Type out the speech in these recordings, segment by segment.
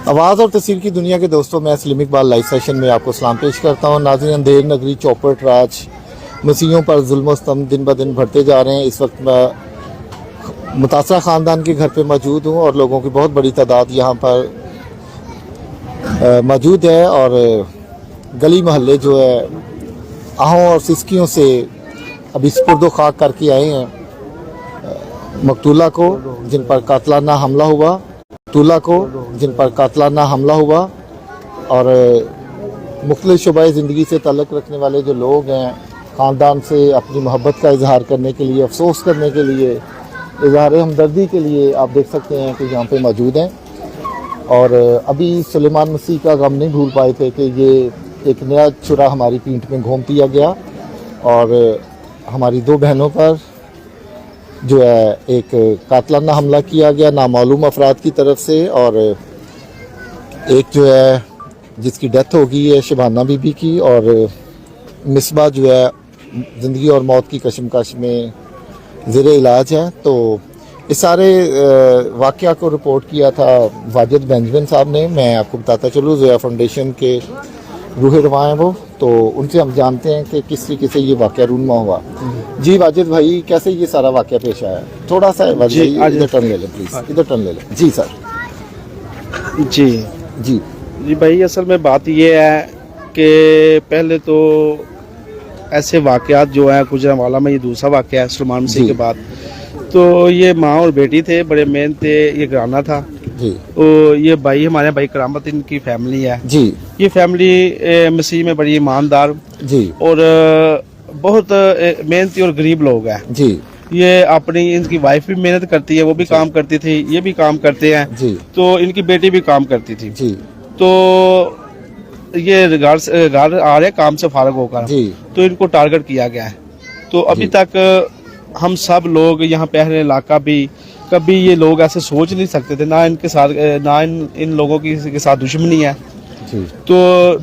आवाज़ और तस्वीर की दुनिया के दोस्तों, मैं सलीम इकबाल लाइव सेशन में आपको सलाम पेश करता हूँ। नाज़रीन, अंधेर नगरी चौपट राज मसीहों पर जुल्म स्तम दिन ब दिन बढ़ते जा रहे हैं। इस वक्त मैं मुतासरा ख़ानदान के घर पे मौजूद हूँ और लोगों की बहुत बड़ी तादाद यहाँ पर मौजूद है और गली मोहल्ले जो है आहों और सिसकियों से अभी स्पुर्दो खाक करके आए हैं मकतूला को जिन पर कातलाना हमला हुआ और मुख्तलिफ शुबाए ज़िंदगी से ताल्लुक़ रखने वाले जो लोग हैं, ख़ानदान से अपनी मोहब्बत का इजहार करने के लिए, अफसोस करने के लिए, इजहार हमदर्दी के लिए आप देख सकते हैं कि यहाँ पे मौजूद हैं। और अभी सुलेमान मसीह का गम नहीं भूल पाए थे कि ये एक नया छुरा हमारी पीठ में घोंप दिया गया और हमारी दो बहनों पर जो है एक कातलाना हमला किया गया नामालूम अफराद की तरफ से, और एक जो है जिसकी डेथ हो गई है शबाना बीबी की, और मिसबा जो है ज़िंदगी और मौत की कशमकश में ज़ेरे इलाज है। तो इस सारे वाक़या को रिपोर्ट किया था वाजिद बेंजामिन साहब ने। मैं आपको बताता चलूँ, ज़ोया फाउंडेशन के रूह रवां हैं वो, तो उनसे हम जानते हैं कि किस तरीके से ये वाक़या रूनमा हुआ। जी वाजिद भाई, कैसे ये सारा वाक़या पेश आया? थोड़ा सा वाजिद भाई इधर टर्न ले लें प्लीज़, इधर टर्न ले लें। जी सर। जी भाई, असल में बात ये है कि पहले तो ऐसे वाक़यात जो हैं गुजरांवाला में, ये दूसरा वाक़या है सुलेमान मसीह के बाद। तो ये माँ और बेटी थे, बड़े मेहनत थे, ये घराना था जी। तो ये भाई हमारे भाई करामत इनकी फैमिली है जी। ये फैमिली मसीह में बड़ी ईमानदार जी और बहुत मेहनती और गरीब लोग हैं जी। ये अपनी इनकी वाइफ भी मेहनत करती है, वो भी काम करती थी, ये भी काम करते हैं जी। तो इनकी बेटी भी काम करती थी जी। तो ये घर आ रहे काम से फारग होकर जी, तो इनको टारगेट किया गया है। तो अभी तक हम सब लोग यहाँ पे अहले इलाका भी कभी ये लोग ऐसे सोच नहीं सकते थे, ना इनके साथ ना इन लोगों की किसी के साथ दुश्मनी है जी। तो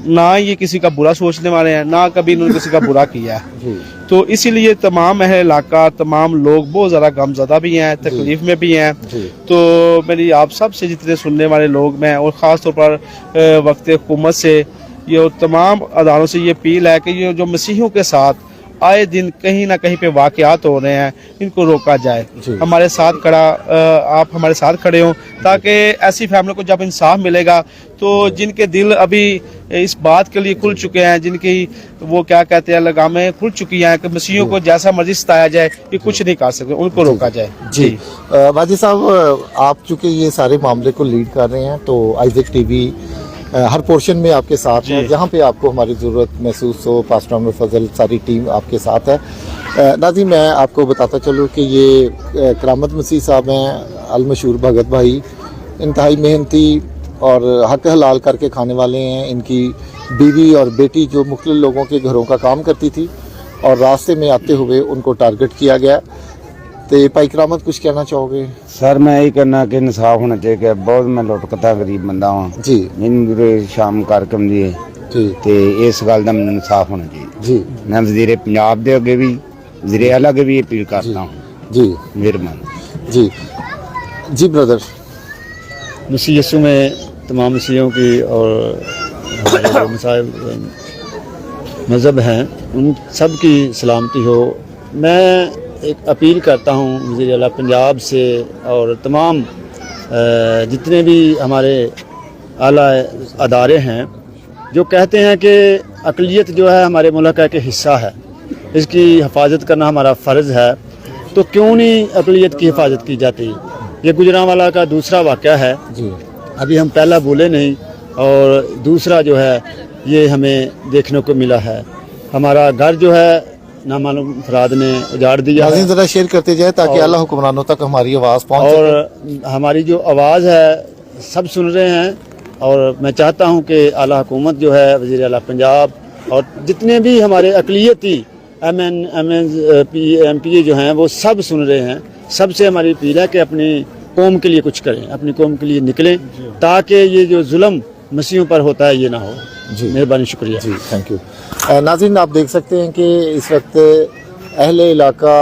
ना ये किसी का बुरा सोचने वाले हैं, ना कभी इन्होंने किसी का बुरा किया है जी। तो इसीलिए तमाम अहले इलाका, तमाम लोग बहुत ज़्यादा गमज़दा भी हैं, तकलीफ में भी हैं। तो मेरी आप सब से जितने सुनने वाले लोग मैं, और ख़ास तौर पर वक्त हुकूमत से ये तमाम अदारों से ये अपील है कि ये जो मसीहों के साथ आए दिन कहीं ना कहीं पे वाक़यात हो रहे हैं, इनको रोका जाए। हमारे साथ आप हमारे साथ खड़े हों, ताकि ऐसी फैमिली को जब इंसाफ मिलेगा तो जिनके दिल अभी इस बात के लिए खुल चुके हैं, जिनकी वो क्या कहते हैं लगामें खुल चुकी हैं कि मसीहों को जैसा मर्जी सताया जाए, ये कुछ नहीं कर सकते, उनको रोका जाए जी। वाजिद साहब, आप चूँकि ये सारे मामले को लीड कर रहे हैं, तो आइज़ेक टीवी हर पोर्शन में आपके साथ है, जहाँ पे आपको हमारी ज़रूरत महसूस हो, पास्टर अहमद फजल सारी टीम आपके साथ है। नाज़रीन, मैं आपको बताता चलूँ कि ये करामत मसीह साहब हैं, अलमशहूर भगत भाई, इंतहाई मेहनती और हक हलाल करके खाने वाले हैं। इनकी बीवी और बेटी जो मुख्तलिफ लोगों के घरों का काम करती थी और रास्ते में आते हुए उनको टारगेट किया गया। तो भाई करामत, कुछ कहना चाहोगे? सर, मैं यही कहना कि इंसाफ होना चाहिए कि बहुत मैं लुटकता गरीब बंदा हूँ जी। मैंने शाम कार्यक्रम दिए तो इस गल का मैंने इंसाफ होना चाहिए जी। मैं वज़ीर पंजाब के अगे भी, वज़ीर आला अगे भी अपील करता हूँ जी। मेहरबानी जी। जी ब्रदर। मसीह यीशु में तमाम मसीहों की और मज़हब हैं उन सब की सलामती हो। मैं एक अपील करता हूँ वज़ीर आला पंजाब से और तमाम जितने भी हमारे आला अदारे हैं जो कहते हैं कि अक़लियत जो है हमारे मुल्क का एक हिस्सा है, इसकी हिफाजत करना हमारा फ़र्ज़ है, तो क्यों नहीं अक़लियत की हिफाजत की जाती? ये गुजरांवाला का दूसरा वाक़या है जी। अभी हम पहला बोले नहीं, और दूसरा जो है ये हमें देखने को मिला है। हमारा घर जो है नामालूम अफराद ने उजाड़ दिया है। ज़रा शेयर करते जाए ताकि आला हुक्मरानों तक हमारी आवाज़ पहुँचे। और हमारी जो आवाज़ है सब सुन रहे हैं, और मैं चाहता हूं कि आला हुकूमत जो है, वज़ीर आला पंजाब और जितने भी हमारे अक़लियती MPA जो हैं वो सब सुन रहे हैं। सबसे हमारी अपील है कि अपनी कौम के लिए कुछ करें, अपनी कौम के लिए निकलें, ताकि ये जो जुल्म मसीहों पर होता है ये ना हो जी। मेहरबानी, शुक्रिया जी, थैंक यू। नाज़रीन, आप देख सकते हैं कि इस वक्त अहले इलाका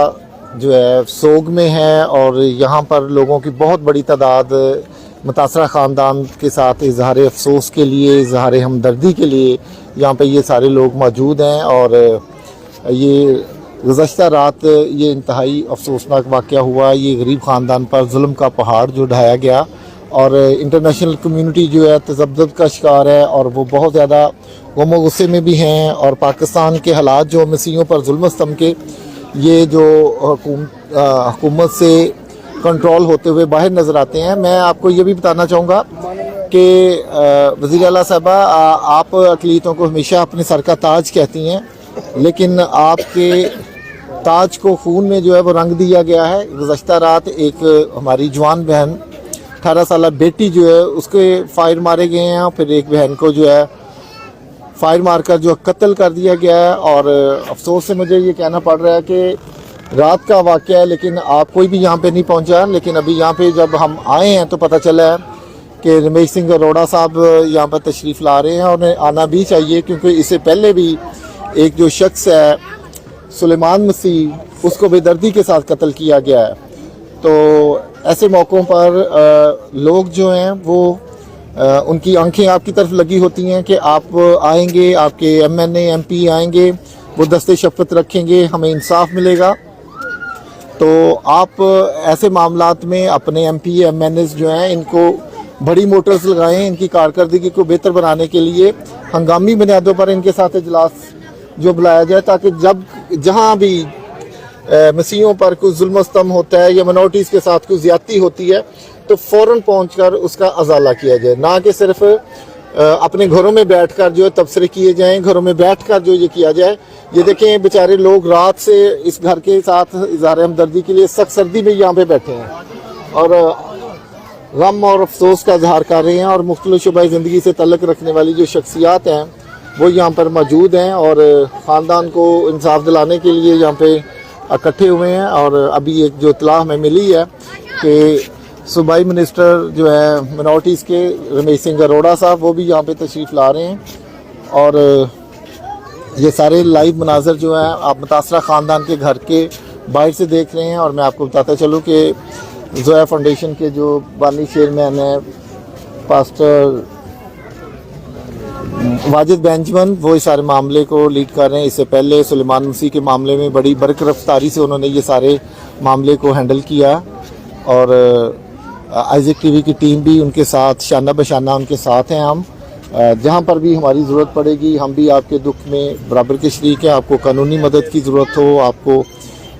जो है सोग में है और यहाँ पर लोगों की बहुत बड़ी तादाद متاثرہ خاندان کے ساتھ اظہار افسوس کے لیے، اظہار ہمدردی کے لیے یہاں پہ یہ سارے لوگ موجود ہیں. اور یہ گزشتہ رات یہ انتہائی افسوسناک واقعہ ہوا. یہ غریب خاندان پر ظلم کا پہاڑ جو ڈھایا گیا، اور انٹرنیشنل کمیونٹی جو ہے تذبذب کا شکار ہے، اور وہ بہت زیادہ غم و غصے میں بھی ہیں. اور پاکستان کے حالات جو مسیحیوں پر ظلم و ستم کے، یہ جو حکومت سے کنٹرول ہوتے ہوئے باہر نظر آتے ہیں. میں آپ کو یہ بھی بتانا چاہوں گا کہ وزیر اعلیٰ صاحبہ، آپ اقلیتوں کو ہمیشہ اپنے سر کا تاج کہتی ہیں، لیکن آپ کے تاج کو خون میں جو ہے وہ رنگ دیا گیا ہے. گزشتہ رات ایک ہماری جوان بہن 18 سالہ بیٹی جو ہے اس کے فائر مارے گئے ہیں، پھر ایک بہن کو جو ہے فائر مار کر جو قتل کر دیا گیا ہے. اور افسوس سے مجھے یہ کہنا پڑ رہا ہے کہ رات کا واقعہ ہے، لیکن آپ کوئی بھی یہاں پہ نہیں پہنچا. لیکن ابھی یہاں پہ جب ہم آئے ہیں تو پتہ چلا ہے کہ رمیش سنگھ اروڑا صاحب یہاں پر تشریف لا رہے ہیں، اور انہیں آنا بھی چاہیے، کیونکہ اس سے پہلے بھی ایک جو شخص ہے سلیمان مسیح، اس کو بے دردی کے ساتھ قتل کیا گیا ہے. تو ایسے موقعوں پر لوگ جو ہیں وہ ان کی آنکھیں آپ کی طرف لگی ہوتی ہیں کہ آپ آئیں گے، آپ کے M N A M P آئیں گے، وہ دست شفقت رکھیں گے، ہمیں انصاف ملے گا. تو آپ ایسے معاملات میں اپنے M P M N As جو ہیں ان کو بڑی موٹرز لگائیں، ان کی کارکردگی کو بہتر بنانے کے لیے ہنگامی بنیادوں پر ان کے ساتھ اجلاس جو بلایا جائے، تاکہ جہاں بھی مسیحیوں پر کوئی ظلم و ستم ہوتا ہے یا منورٹیز کے ساتھ کوئی زیادتی ہوتی ہے تو فوراً پہنچ کر اس کا ازالہ کیا جائے، نہ کہ صرف اپنے گھروں میں بیٹھ کر جو تبصرے کیے جائیں، گھروں میں بیٹھ کر جو یہ کیا جائے. یہ دیکھیں بیچارے لوگ رات سے اس گھر کے ساتھ اظہار ہمدردی کے لیے سخت سردی میں یہاں پہ بیٹھے ہیں اور غم اور افسوس کا اظہار کر رہے ہیں، اور مختلف شعبۂ زندگی سے تعلق رکھنے والی جو شخصیات ہیں وہ یہاں پر موجود ہیں اور خاندان کو انصاف دلانے کے لیے یہاں پہ اکٹھے ہوئے ہیں. اور ابھی ایک جو اطلاع ہمیں ملی ہے کہ صوبائی منسٹر جو ہے منورٹیز کے رمیش سنگھ اروڑا صاحب، وہ بھی یہاں پہ تشریف لا رہے ہیں. اور یہ سارے لائیو مناظر جو ہیں آپ متاثرہ خاندان کے گھر کے باہر سے دیکھ رہے ہیں. اور میں آپ کو بتاتا چلوں کہ زویا فاؤنڈیشن کے جو بانی چیئرمین ہیں پاسٹر واجد بینجمن، وہ اس سارے معاملے کو لیڈ کر رہے ہیں. اس سے پہلے سلیمان مسیح کے معاملے میں بڑی برق رفتاری سے انہوں نے یہ سارے معاملے کو ہینڈل کیا، اور آئزک ٹی وی کی ٹیم بھی ان کے ساتھ شانہ بشانہ ان کے ساتھ ہیں. ہم جہاں پر بھی ہماری ضرورت پڑے گی ہم بھی آپ کے دکھ میں برابر کے شریک ہیں. آپ کو قانونی مدد کی ضرورت ہو، آپ کو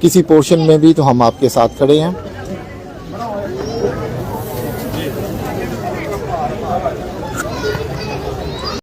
کسی پورشن میں بھی، تو ہم آپ کے ساتھ کھڑے ہیں.